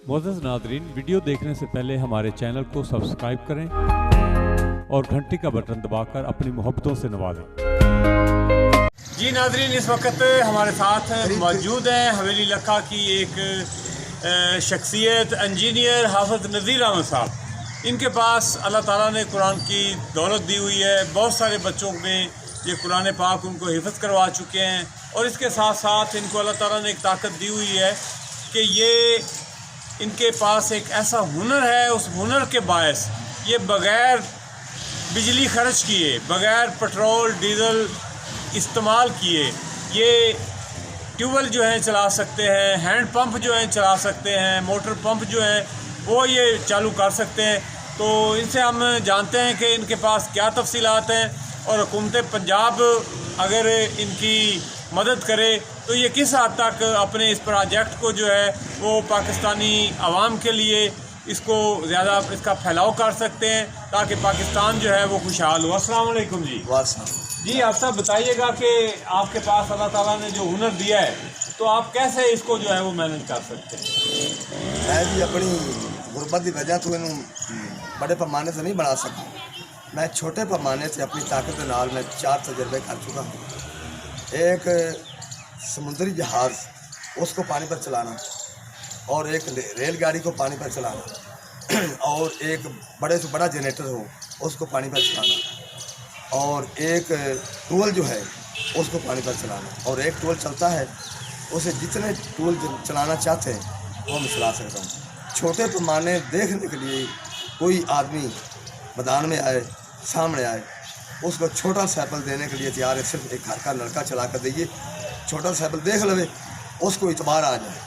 मोअज़्ज़ज़ नाज़रीन, वीडियो देखने से पहले हमारे चैनल को सब्सक्राइब करें और घंटी का बटन दबाकर अपनी मोहब्बतों से नवाजें। जी नाज़रीन, इस वक्त हमारे साथ मौजूद हैं हवेली लखा की एक शख्सियत इंजीनियर हाफ़िज़ नज़ीर अहमद साहब। इनके पास अल्लाह ताला ने कुरान की दौलत दी हुई है। बहुत सारे बच्चों में ये कुरान पाक उनको हिफ़्ज़ करवा चुके हैं और इसके साथ साथ इनको अल्लाह ताला ने एक ताकत दी हुई है कि ये इनके पास एक ऐसा हुनर है, उस हुनर के बायस ये बग़ैर बिजली खर्च किए, बग़ैर पेट्रोल डीज़ल इस्तेमाल किए ये ट्यूबवेल जो है चला सकते हैं, हैंड पंप जो है चला सकते हैं, मोटर पंप जो है वो ये चालू कर सकते हैं। तो इनसे हम जानते हैं कि इनके पास क्या तफसीलात हैं और हुकूमत पंजाब अगर इनकी मदद करे तो ये किस हद तक अपने इस प्रोजेक्ट को जो है वो पाकिस्तानी आवाम के लिए इसको ज़्यादा इसका फैलाव कर सकते हैं ताकि पाकिस्तान जो है वो खुशहाल हो। अस्सलाम वालेकुम जी। जी आप सब बताइएगा कि आपके पास अल्लाह ताला ने जो हुनर दिया है तो आप कैसे इसको जो है वो मैनेज कर सकते हैं? मैं भी अपनी गुरबत की वजह तो इन्हू बड़े पैमाने से नहीं बना सका। मैं छोटे पैमाने से अपनी ताकत के नाल मैं 4 तजर्बे कर चुका हूँ। एक समुद्री जहाज़ उसको पानी पर चलाना और एक रेलगाड़ी को पानी पर चलाना और एक बड़े से बड़ा जनरेटर हो उसको पानी पर चलाना और एक टूल जो है उसको पानी पर चलाना और एक टूल चलता है उसे जितने टूल चलाना चाहते हैं वो मैं चला सकता हूँ। छोटे पैमाने देखने के लिए कोई आदमी मैदान में आए, सामने आए, उसको छोटा सैंपल देने के लिए तैयार है। सिर्फ एक घर का लड़का चला कर दीजिए, छोटा सैंपल देख लवे, उसको इतबार आ जाए।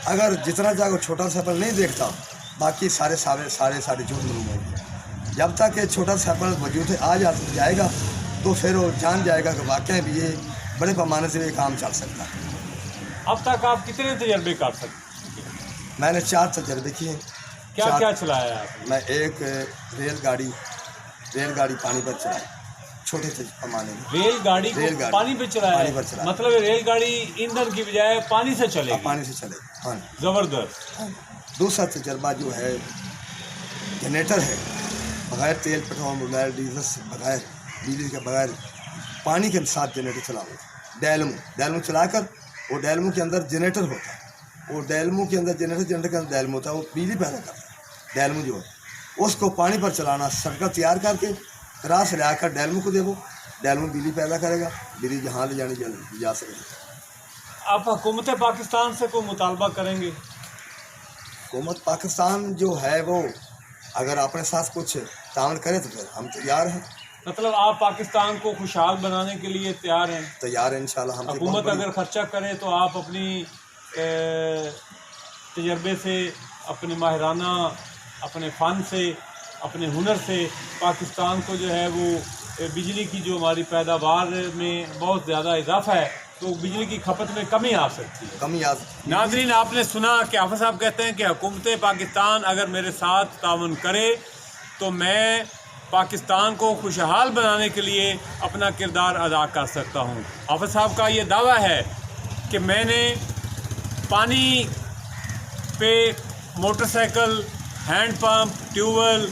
अगर जितना चाहे छोटा सैंपल नहीं देखता बाकी सारे झूठ मालूम होंगे। जब तक ये छोटा सैंपल वजूद है आ जाएगा तो फिर वो जान जाएगा कि वाकई भी ये बड़े पैमाने से ये काम चल सकता है। अब तक आप कितने तजर्बे कर सकते? मैंने 4 तजर्बे किए। क्या चलाया आपने? मैं एक रेलगाड़ी पानी पर चलाई, छोटे पैमाने में रेलगाड़ी पानी पर चलाया। मतलब रेलगाड़ी ईंधन की बजाय पानी से चले? पानी से चले। हाँ, ज़बरदस्त। हाँ। दूसरा तजर्बा जो है जनरेटर है, बगैर तेल पेट्रोल मोबाइल डीजल से, बगैर बिजली के, बगैर पानी के साथ जनरेटर चलाऊँ। डैलमो चलाकर वो डैलमो के अंदर जनरेटर होता है, वो डैलमो के अंदर जनरेटर के अंदर डैलमो होता है, वो बिजली पैदा करता है। डैलमो जो है उसको पानी पर चलाना, सड़क तैयार करके राह से लाकर डैलमो को देवो, डैलमो बिजली पैदा करेगा, बिजली जहाँ ले जानी जा सकेगी। आप हुकूमत पाकिस्तान से कोई मुतालबा करेंगे? हुकूमत पाकिस्तान जो है वो अगर अपने साथ कुछ तामल करे तो फिर हम तैयार हैं। मतलब आप पाकिस्तान को खुशहाल बनाने के लिए तैयार हैं? तैयार हैं इंशाल्लाह। हम हुकूमत अगर खर्चा करे तो आप अपनी तजर्बे से, अपने माहिराना, अपने फ़न से, अपने हुनर से पाकिस्तान को जो है वो बिजली की जो हमारी पैदावार में बहुत ज़्यादा इजाफा है तो बिजली की खपत में कमी आ सकती है। नाज़रीन, आपने सुना कि हाफ़िज़ साहब कहते हैं कि हुकूमत पाकिस्तान अगर मेरे साथ ताउन करे तो मैं पाकिस्तान को खुशहाल बनाने के लिए अपना किरदार अदा कर सकता हूँ। हाफ़िज़ साहब का ये दावा है कि मैंने पानी पे मोटरसाइकिल, हैंड पंप, ट्यूबवेल,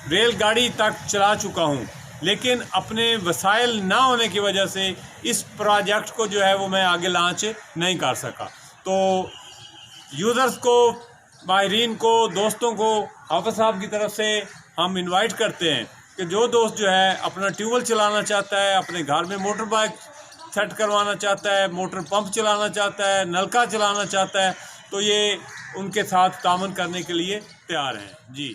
रेलगाड़ी तक चला चुका हूँ, लेकिन अपने वसाइल ना होने की वजह से इस प्रोजेक्ट को जो है वो मैं आगे लॉन्च नहीं कर सका। तो यूज़र्स को, माहिरीन को, दोस्तों को हाफ़िज़ साहब की तरफ से हम इनवाइट करते हैं कि जो दोस्त जो है अपना ट्यूबवेल चलाना चाहता है, अपने घर में मोटर बाइक सेट करवाना चाहता है, मोटर पंप चलाना चाहता है, नलका चलाना चाहता है, तो ये उनके साथ तामन करने के लिए तैयार हैं। जी।